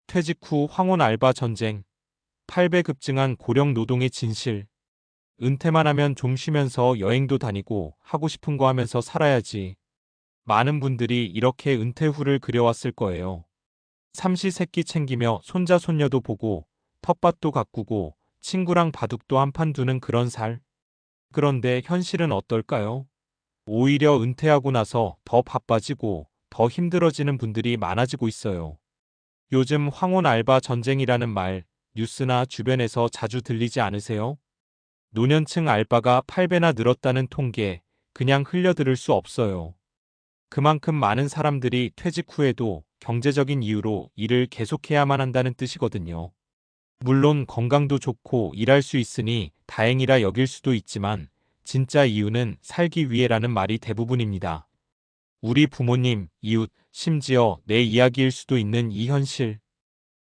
퇴직 후 황혼 알바 전쟁, 8배 급증한 고령 노동의 진실. 은퇴만 하면 좀 쉬면서 여행도 다니고 하고 싶은 거 하면서 살아야지. 많은 분들이 이렇게 은퇴 후를 그려왔을 거예요. 삼시세끼 챙기며 손자 손녀도 보고 텃밭도 가꾸고 친구랑 바둑도 한판 두는 그런 살. 그런데 현실은 어떨까요? 오히려 은퇴하고 나서 더 바빠지고 더 힘들어지는 분들이 많아지고 있어요. 요즘 황혼 알바 전쟁이라는 말 뉴스나 주변에서 자주 들리지 않으세요? 노년층 알바가 8배나 늘었다는 통계 그냥 흘려들을 수 없어요. 그만큼 많은 사람들이 퇴직 후에도 경제적인 이유로 일을 계속해야만 한다는 뜻이거든요. 물론 건강도 좋고 일할 수 있으니 다행이라 여길 수도 있지만 진짜 이유는 살기 위해라는 말이 대부분입니다. 우리 부모님, 이웃, 심지어 내 이야기일 수도 있는 이 현실.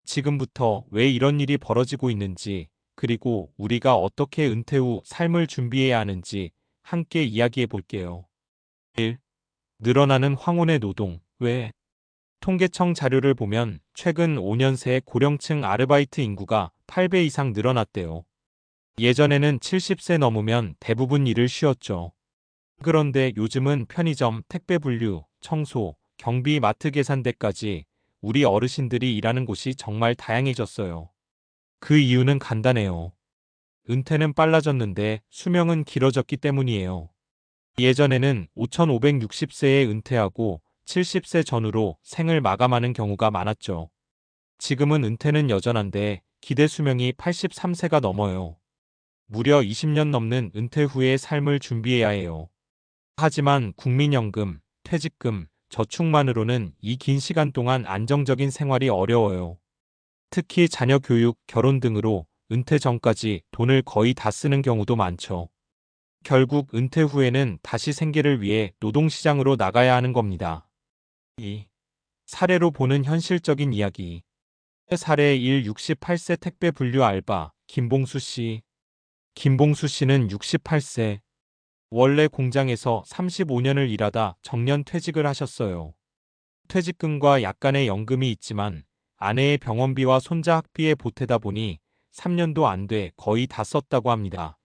지금부터 왜 이런 일이 벌어지고 있는지, 그리고 우리가 어떻게 은퇴 후 삶을 준비해야 하는지 함께 이야기해 볼게요. 1. 늘어나는 황혼의 노동. 왜? 통계청 자료를 보면 최근 5년 새 고령층 아르바이트 인구가 8배 이상 늘어났대요. 예전에는 70세 넘으면 대부분 일을 쉬었죠. 그런데 요즘은 편의점, 택배 분류, 청소, 경비, 마트 계산대까지 우리 어르신들이 일하는 곳이 정말 다양해졌어요. 그 이유는 간단해요. 은퇴는 빨라졌는데 수명은 길어졌기 때문이에요. 예전에는 5,560세에 은퇴하고 70세 전후로 생을 마감하는 경우가 많았죠. 지금은 은퇴는 여전한데 기대 수명이 83세가 넘어요. 무려 20년 넘는 은퇴 후의 삶을 준비해야 해요. 하지만 국민연금, 퇴직금, 저축만으로는 이 긴 시간 동안 안정적인 생활이 어려워요. 특히 자녀 교육, 결혼 등으로 은퇴 전까지 돈을 거의 다 쓰는 경우도 많죠. 결국 은퇴 후에는 다시 생계를 위해 노동시장으로 나가야 하는 겁니다. 2. 사례로 보는 현실적인 이야기. 사례 1. 68세 택배 분류 알바 김봉수 씨. 김봉수 씨는 68세. 원래 공장에서 35년을 일하다 정년 퇴직을 하셨어요. 퇴직금과 약간의 연금이 있지만 아내의 병원비와 손자 학비에 보태다 보니 3년도 안 돼 거의 다 썼다고 합니다.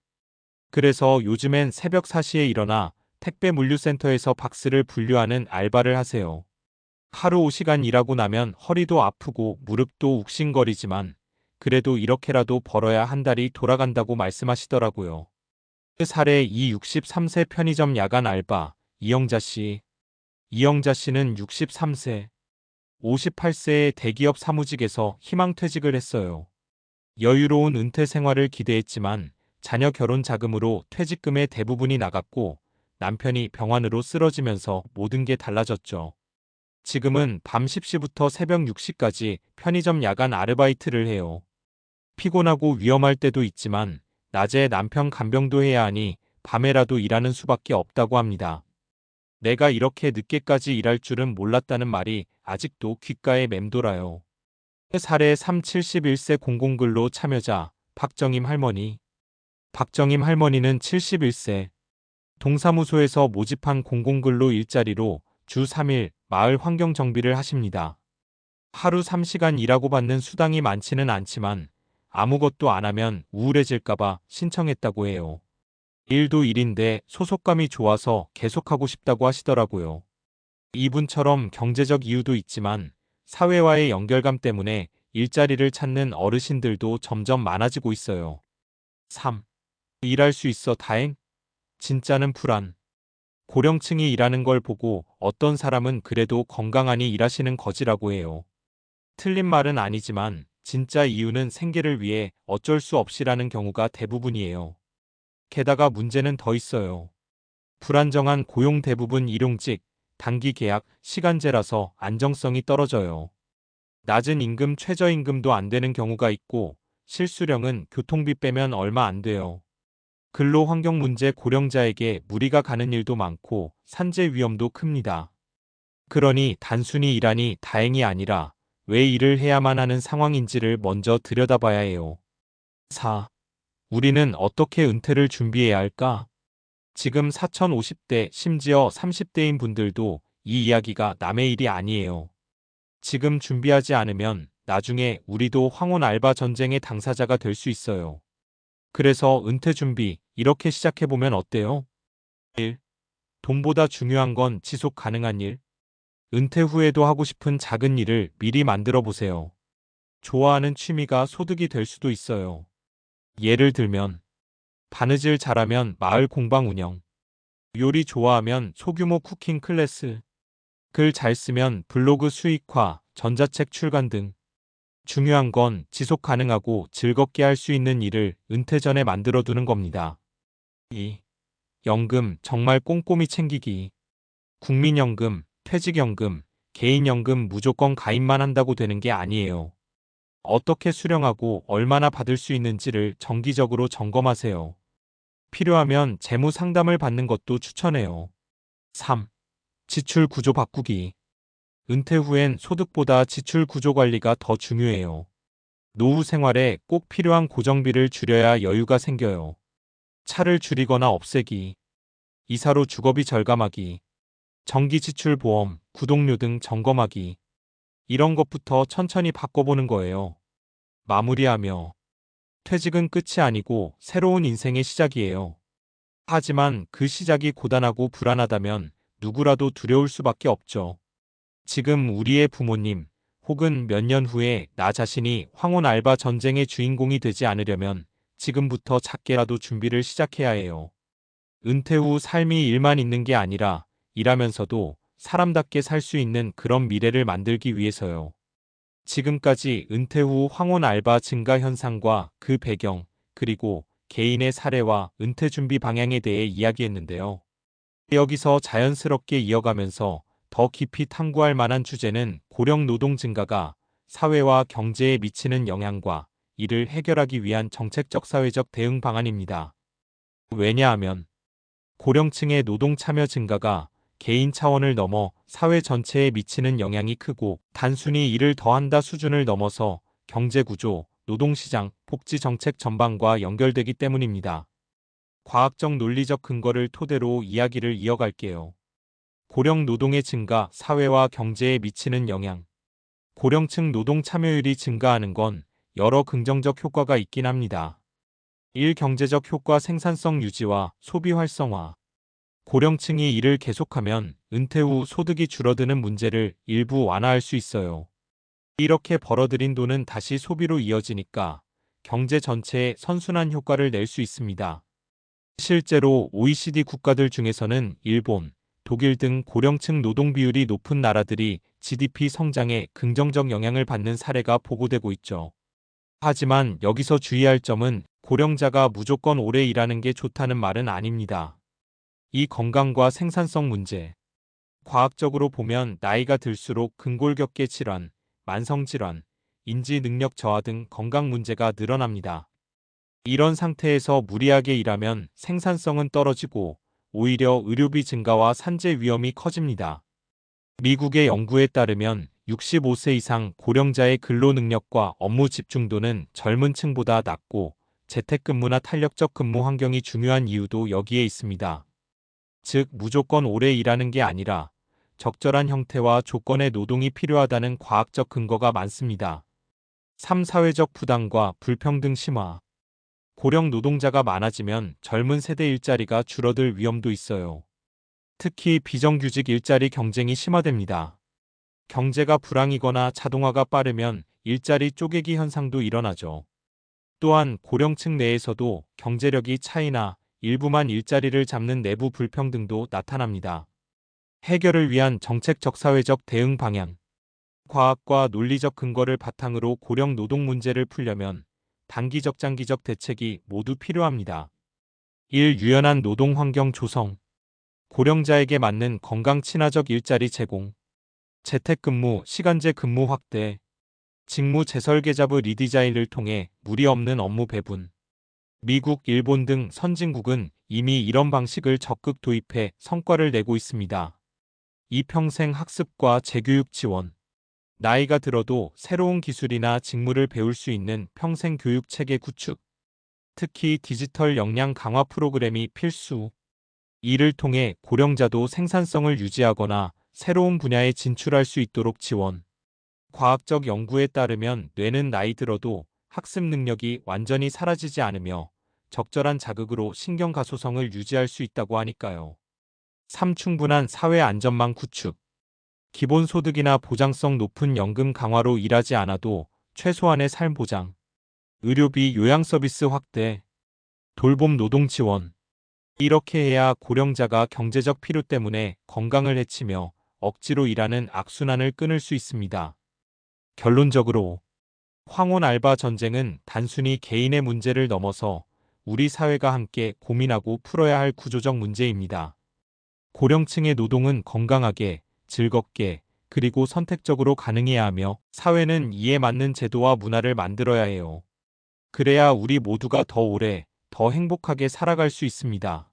그래서 요즘엔 새벽 4시에 일어나 택배 물류센터에서 박스를 분류하는 알바를 하세요. 하루 5시간 일하고 나면 허리도 아프고 무릎도 욱신거리지만 그래도 이렇게라도 벌어야 한 달이 돌아간다고 말씀하시더라고요. 사례 2. 63세 편의점 야간 알바 이영자 씨. 이영자 씨는 63세, 58세의 대기업 사무직에서 희망퇴직을 했어요. 여유로운 은퇴 생활을 기대했지만 자녀 결혼 자금으로 퇴직금의 대부분이 나갔고 남편이 병환으로 쓰러지면서 모든 게 달라졌죠. 지금은 밤 10시부터 새벽 6시까지 편의점 야간 아르바이트를 해요. 피곤하고 위험할 때도 있지만 낮에 남편 간병도 해야 하니 밤에라도 일하는 수밖에 없다고 합니다. 내가 이렇게 늦게까지 일할 줄은 몰랐다는 말이 아직도 귓가에 맴돌아요. 사례 3. 71세 공공근로 참여자 박정임 할머니. 박정임 할머니는 71세. 동사무소에서 모집한 공공근로 일자리로 주 3일 마을 환경 정비를 하십니다. 하루 3시간 일하고 받는 수당이 많지는 않지만 아무것도 안 하면 우울해질까봐 신청했다고 해요. 일도 일인데 소속감이 좋아서 계속하고 싶다고 하시더라고요. 이분처럼 경제적 이유도 있지만 사회와의 연결감 때문에 일자리를 찾는 어르신들도 점점 많아지고 있어요. 3. 일할 수 있어 다행? 진짜는 불안. 고령층이 일하는 걸 보고 어떤 사람은 그래도 건강하니 일하시는 거지라고 해요. 틀린 말은 아니지만 진짜 이유는 생계를 위해 어쩔 수 없이라는 경우가 대부분이에요. 게다가 문제는 더 있어요. 불안정한 고용 대부분 일용직, 단기 계약, 시간제라서 안정성이 떨어져요. 낮은 임금 최저임금도 안 되는 경우가 있고 실수령은 교통비 빼면 얼마 안 돼요. 근로환경 문제 고령자에게 무리가 가는 일도 많고 산재 위험도 큽니다. 그러니 단순히 일하니 다행이 아니라 왜 일을 해야만 하는 상황인지를 먼저 들여다봐야 해요. 4. 우리는 어떻게 은퇴를 준비해야 할까? 지금 4050대 심지어 30대인 분들도 이 이야기가 남의 일이 아니에요. 지금 준비하지 않으면 나중에 우리도 황혼 알바 전쟁의 당사자가 될 수 있어요. 그래서 은퇴 준비 이렇게 시작해보면 어때요? 1. 돈보다 중요한 건 지속 가능한 일. 은퇴 후에도 하고 싶은 작은 일을 미리 만들어 보세요. 좋아하는 취미가 소득이 될 수도 있어요. 예를 들면 바느질 잘하면 마을 공방 운영, 요리 좋아하면 소규모 쿠킹 클래스, 글 잘 쓰면 블로그 수익화, 전자책 출간 등. 중요한 건 지속 가능하고 즐겁게 할 수 있는 일을 은퇴 전에 만들어 두는 겁니다. 2. 연금 정말 꼼꼼히 챙기기. 국민연금, 퇴직연금, 개인연금 무조건 가입만 한다고 되는 게 아니에요. 어떻게 수령하고 얼마나 받을 수 있는지를 정기적으로 점검하세요. 필요하면 재무 상담을 받는 것도 추천해요. 3. 지출 구조 바꾸기. 은퇴 후엔 소득보다 지출 구조 관리가 더 중요해요. 노후 생활에 꼭 필요한 고정비를 줄여야 여유가 생겨요. 차를 줄이거나 없애기, 이사로 주거비 절감하기, 전기 지출 보험, 구독료 등 점검하기. 이런 것부터 천천히 바꿔보는 거예요. 마무리하며 퇴직은 끝이 아니고 새로운 인생의 시작이에요. 하지만 그 시작이 고단하고 불안하다면 누구라도 두려울 수밖에 없죠. 지금 우리의 부모님 혹은 몇 년 후에 나 자신이 황혼 알바 전쟁의 주인공이 되지 않으려면 지금부터 작게라도 준비를 시작해야 해요. 은퇴 후 삶이 일만 있는 게 아니라 일하면서도 사람답게 살 수 있는 그런 미래를 만들기 위해서요. 지금까지 은퇴 후 황혼 알바 증가 현상과 그 배경, 그리고 개인의 사례와 은퇴 준비 방향에 대해 이야기했는데요. 여기서 자연스럽게 이어가면서 더 깊이 탐구할 만한 주제는 고령 노동 증가가 사회와 경제에 미치는 영향과 이를 해결하기 위한 정책적 사회적 대응 방안입니다. 왜냐하면 고령층의 노동 참여 증가가 개인 차원을 넘어 사회 전체에 미치는 영향이 크고 단순히 일을 더한다 수준을 넘어서 경제구조, 노동시장, 복지정책 전반과 연결되기 때문입니다. 과학적 논리적 근거를 토대로 이야기를 이어갈게요. 고령 노동의 증가, 사회와 경제에 미치는 영향. 고령층 노동 참여율이 증가하는 건 여러 긍정적 효과가 있긴 합니다. 1. 경제적 효과 생산성 유지와 소비 활성화. 고령층이 일을 계속하면 은퇴 후 소득이 줄어드는 문제를 일부 완화할 수 있어요. 이렇게 벌어들인 돈은 다시 소비로 이어지니까 경제 전체에 선순환 효과를 낼 수 있습니다. 실제로 OECD 국가들 중에서는 일본, 독일 등 고령층 노동 비율이 높은 나라들이 GDP 성장에 긍정적 영향을 받는 사례가 보고되고 있죠. 하지만 여기서 주의할 점은 고령자가 무조건 오래 일하는 게 좋다는 말은 아닙니다. 이 건강과 생산성 문제. 과학적으로 보면 나이가 들수록 근골격계 질환, 만성질환, 인지 능력 저하 등 건강 문제가 늘어납니다. 이런 상태에서 무리하게 일하면 생산성은 떨어지고 오히려 의료비 증가와 산재 위험이 커집니다. 미국의 연구에 따르면 65세 이상 고령자의 근로 능력과 업무 집중도는 젊은 층보다 낮고 재택근무나 탄력적 근무 환경이 중요한 이유도 여기에 있습니다. 즉, 무조건 오래 일하는 게 아니라 적절한 형태와 조건의 노동이 필요하다는 과학적 근거가 많습니다. 3. 사회적 부담과 불평등 심화. 고령 노동자가 많아지면 젊은 세대 일자리가 줄어들 위험도 있어요. 특히 비정규직 일자리 경쟁이 심화됩니다. 경제가 불황이거나 자동화가 빠르면 일자리 쪼개기 현상도 일어나죠. 또한 고령층 내에서도 경제력이 차이나 일부만 일자리를 잡는 내부 불평등도 나타납니다. 해결을 위한 정책적 사회적 대응 방향. 과학과 논리적 근거를 바탕으로 고령 노동 문제를 풀려면 단기적 장기적 대책이 모두 필요합니다. 1. 유연한 노동 환경 조성. 고령자에게 맞는 건강 친화적 일자리 제공. 재택근무, 시간제 근무 확대. 직무 재설계자부 리디자인을 통해 무리 없는 업무 배분. 미국, 일본 등 선진국은 이미 이런 방식을 적극 도입해 성과를 내고 있습니다. 2. 평생 학습과 재교육 지원. 나이가 들어도 새로운 기술이나 직무를 배울 수 있는 평생 교육 체계 구축. 특히 디지털 역량 강화 프로그램이 필수. 이를 통해 고령자도 생산성을 유지하거나 새로운 분야에 진출할 수 있도록 지원. 과학적 연구에 따르면 뇌는 나이 들어도 학습 능력이 완전히 사라지지 않으며 적절한 자극으로 신경 가소성을 유지할 수 있다고 하니까요. 3. 충분한 사회 안전망 구축. 기본소득이나 보장성 높은 연금 강화로 일하지 않아도 최소한의 삶 보장, 의료비 요양 서비스 확대, 돌봄 노동 지원. 이렇게 해야 고령자가 경제적 필요 때문에 건강을 해치며 억지로 일하는 악순환을 끊을 수 있습니다. 결론적으로 황혼 알바 전쟁은 단순히 개인의 문제를 넘어서 우리 사회가 함께 고민하고 풀어야 할 구조적 문제입니다. 고령층의 노동은 건강하게, 즐겁게, 그리고 선택적으로 가능해야 하며 사회는 이에 맞는 제도와 문화를 만들어야 해요. 그래야 우리 모두가 더 오래, 더 행복하게 살아갈 수 있습니다.